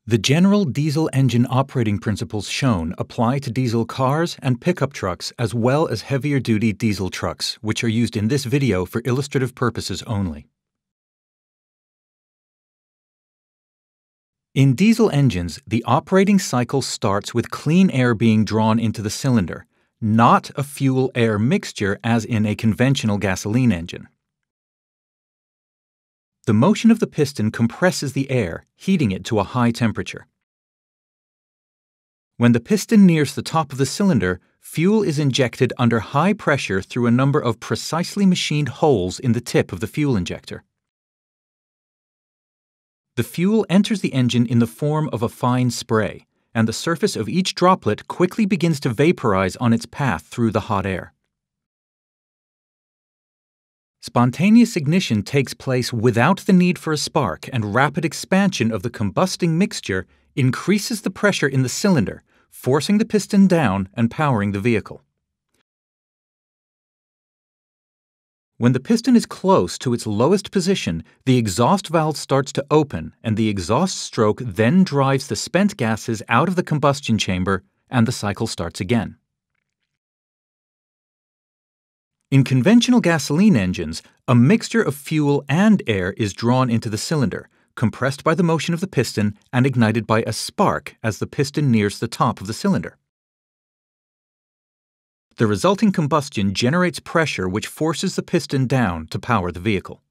The general diesel engine operating principles shown apply to diesel cars and pickup trucks as well as heavier-duty diesel trucks, which are used in this video for illustrative purposes only. In diesel engines, the operating cycle starts with clean air being drawn into the cylinder, not a fuel-air mixture as in a conventional gasoline engine. The motion of the piston compresses the air, heating it to a high temperature. When the piston nears the top of the cylinder, fuel is injected under high pressure through a number of precisely machined holes in the tip of the fuel injector. The fuel enters the engine in the form of a fine spray, and the surface of each droplet quickly begins to vaporize on its path through the hot air. Spontaneous ignition takes place without the need for a spark, and rapid expansion of the combusting mixture increases the pressure in the cylinder, forcing the piston down and powering the vehicle. When the piston is close to its lowest position, the exhaust valve starts to open, and the exhaust stroke then drives the spent gases out of the combustion chamber, and the cycle starts again. In conventional gasoline engines, a mixture of fuel and air is drawn into the cylinder, compressed by the motion of the piston and ignited by a spark as the piston nears the top of the cylinder. The resulting combustion generates pressure which forces the piston down to power the vehicle.